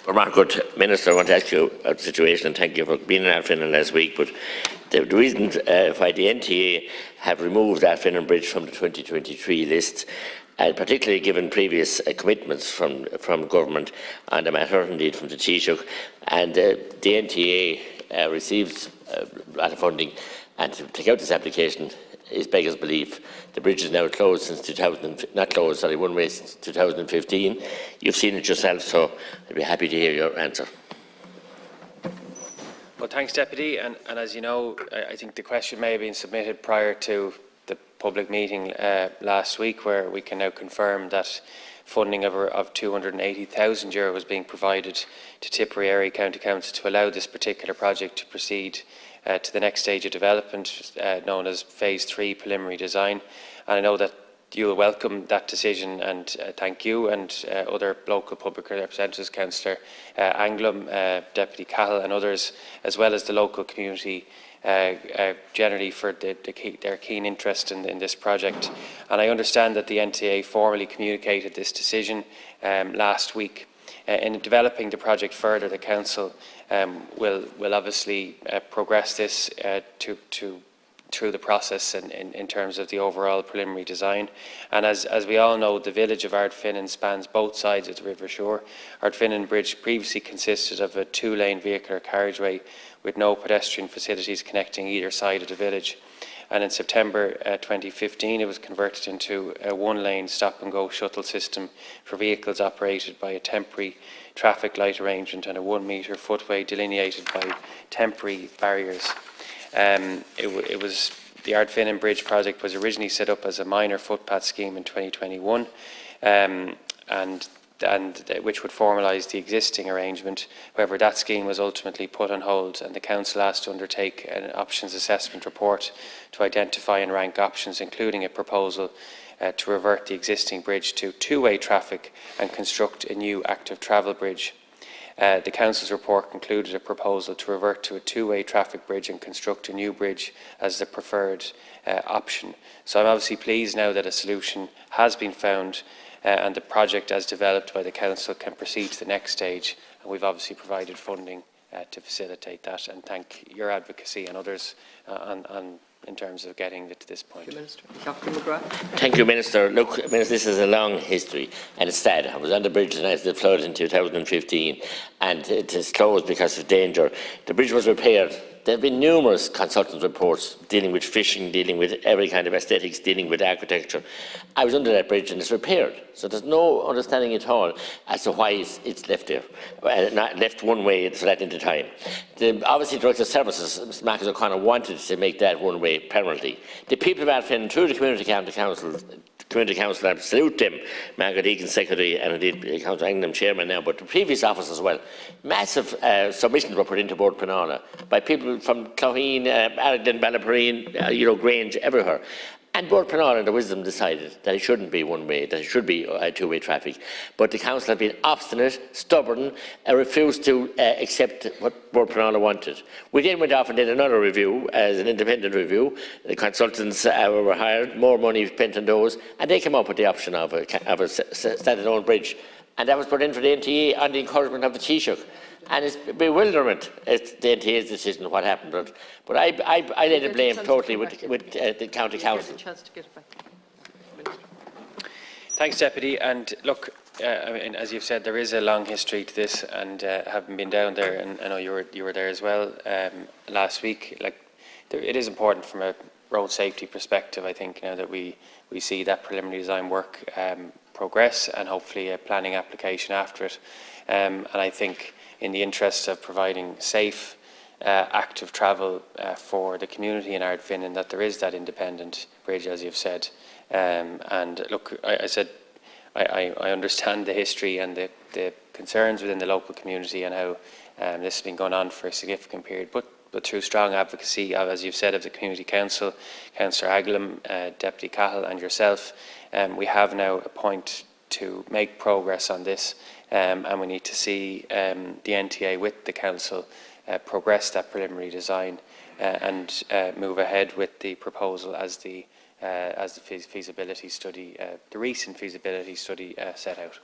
Good Minister, I want to ask you about the situation, and thank you for being in Athlone last week. But the reason why the NTA have removed Athlone Bridge from the 2023 list, particularly given previous commitments from government on the matter, indeed from the Taoiseach, and the NTA receives a lot of funding, and to take out this application is beggars belief. The bridge is now closed since one way since 2015. You've seen it yourself, so I'd be happy to hear your answer. Well, thanks, Deputy. And as you know, I think the question may have been submitted prior to the public meeting last week, where we can now confirm that funding of €280,000 was being provided to Tipperary County Council to allow this particular project to proceed to the next stage of development, known as Phase 3 Preliminary Design. And I know that you will welcome that decision, and thank you and other local public representatives, Councillor Anglum, Deputy Cahill and others, as well as the local community generally for their keen interest in this project. And I understand that the NTA formally communicated this decision last week. In developing the project further, the Council will obviously progress this through the process in terms of the overall preliminary design. And as we all know, the village of Ardfinnan spans both sides of the river shore. Ardfinnan Bridge previously consisted of a 2-lane vehicular carriageway with no pedestrian facilities connecting either side of the village. And in September 2015, it was converted into a 1-lane stop-and-go shuttle system for vehicles operated by a temporary traffic light arrangement and a 1-metre footway delineated by temporary barriers. The Ardfinnan Bridge project was originally set up as a minor footpath scheme in 2021, which would formalise the existing arrangement. However, that scheme was ultimately put on hold, and the Council asked to undertake an options assessment report to identify and rank options, including a proposal to revert the existing bridge to 2-way traffic and construct a new active travel bridge. The Council's report concluded a proposal to revert to a 2-way traffic bridge and construct a new bridge as the preferred option. So I'm obviously pleased now that a solution has been found and the project as developed by the Council can proceed to the next stage, and we've obviously provided funding to facilitate that, and thank your advocacy and others in terms of getting it to this point. Thank you, Minister. Look, Minister, this is a long history, and it's sad. I was on the bridge tonight that flooded in 2015, and it is closed because of danger. The bridge was repaired. There have been numerous consultant reports dealing with fishing, dealing with every kind of aesthetics, dealing with architecture. I was under that bridge and it's repaired. So there's no understanding at all as to why it's left there, not left one way for that into time. Obviously, Director of Services, Mr. Marcus O'Connor, wanted to make that one way permanently. The people of Athlone, through the Community Council, I salute them, Margaret Egan, Secretary, and indeed Councillor Anglum, Chairman now, but the previous office as well. Massive submissions were put into Board Penala by people from Clogheen, Aragden, Ballyporeen, Grange, everywhere. And Board Penala, in their wisdom, decided that it shouldn't be one way, that it should be 2-way traffic. But the Council have been obstinate, stubborn, and refused to accept what Board Penala wanted. We then went off and did another review, as an independent review. The consultants were hired, more money spent on those, and they came up with the option of a standalone bridge. And that was put in for the NTA on the encouragement of the Taoiseach. And it's bewilderment, it's the NTA's decision what happened. But I lay the blame totally with the County Council. Thanks, Deputy. And look, I mean, as you've said, there is a long history to this, and having been down there, and I know you were there as well last week. It is important from a road safety perspective, I think, now that we see that preliminary design work progress, and hopefully a planning application after it. And I think, in the interest of providing safe, active travel for the community in Ardfinnan, that there is that independent bridge, as you've said. And look, I understand the history and the concerns within the local community and how this has been going on for a significant period. But through strong advocacy, as you've said, of the Community Council, Councillor Anglum, Deputy Cahill and yourself, we have now a point to make progress on this, and we need to see the NTA with the Council progress that preliminary design and move ahead with the proposal as the feasibility study, the recent feasibility study set out.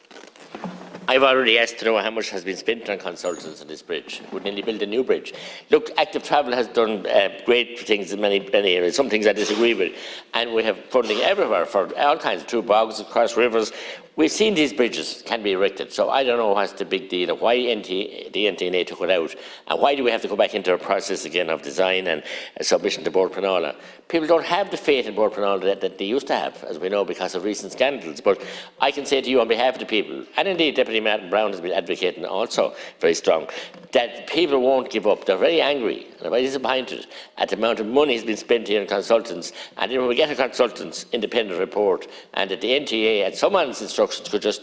I've already asked to know how much has been spent on consultants on this bridge. Would nearly build a new bridge. Look, Active Travel has done great things in many areas. Some things I disagree with, and we have funding everywhere for all kinds, through bogs, across rivers. We've seen these bridges can be erected, so I don't know what's the big deal of why the NTNA took it out, and why do we have to go back into a process again of design and submission to Board Penala. People don't have the faith in Board Penala that they used to have, as we know, because of recent scandals. But I can say to you on behalf of the people, and indeed Deputy Martin Brown has been advocating also very strong, that people won't give up. They're very angry and very disappointed at the amount of money has been spent here on consultants. And when we get a consultant's independent report, and that the NTA, at someone's instructions, could just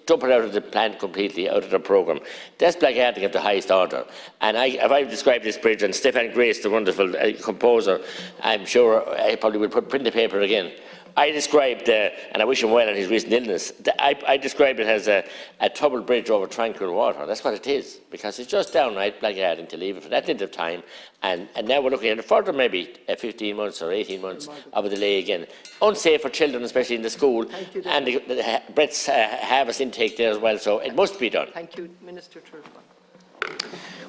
dump it out of the plan completely, out of the programme. That's blackguarding of the highest order. And if I describe this bridge, and Stefan Grace, the wonderful composer, I'm sure I probably will print the paper again. I described, and I wish him well on his recent illness, I described it as a troubled bridge over tranquil water. That's what it is, because it's just downright blackguarding to leave it for that length of time. And now we're looking at a further maybe 15 months or 18 months of a delay again. Unsafe for children, especially in the school, and the Brett's harvest intake there as well, so it must be done. Thank you. Minister Turpin.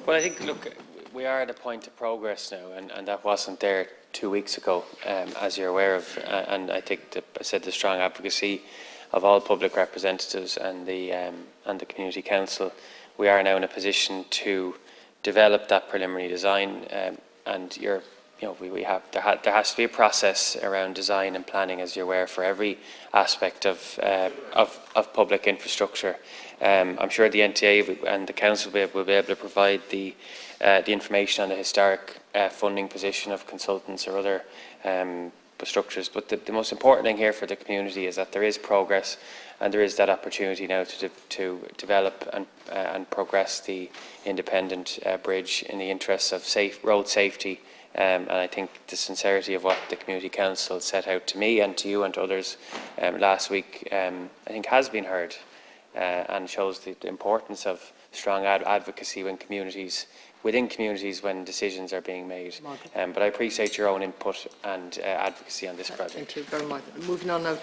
Well, I think, look, we are at a point of progress now, and that wasn't there 2 weeks ago, as you're aware of. And I think I said the strong advocacy of all public representatives and the Community Council. We are now in a position to develop that preliminary design, and there has to be a process around design and planning, as you're aware, for every aspect of public infrastructure. I'm sure the NTA and the Council will be able to provide the information on the historic funding position of consultants or other structures. But the most important thing here for the community is that there is progress, and there is that opportunity now to develop and progress the independent bridge in the interests of road safety. And I think the sincerity of what the Community Council set out to me and to you and to others last week, I think has been heard, and shows the importance of strong advocacy within communities when decisions are being made. But I appreciate your own input and advocacy on this project. Thank you very much. Moving on now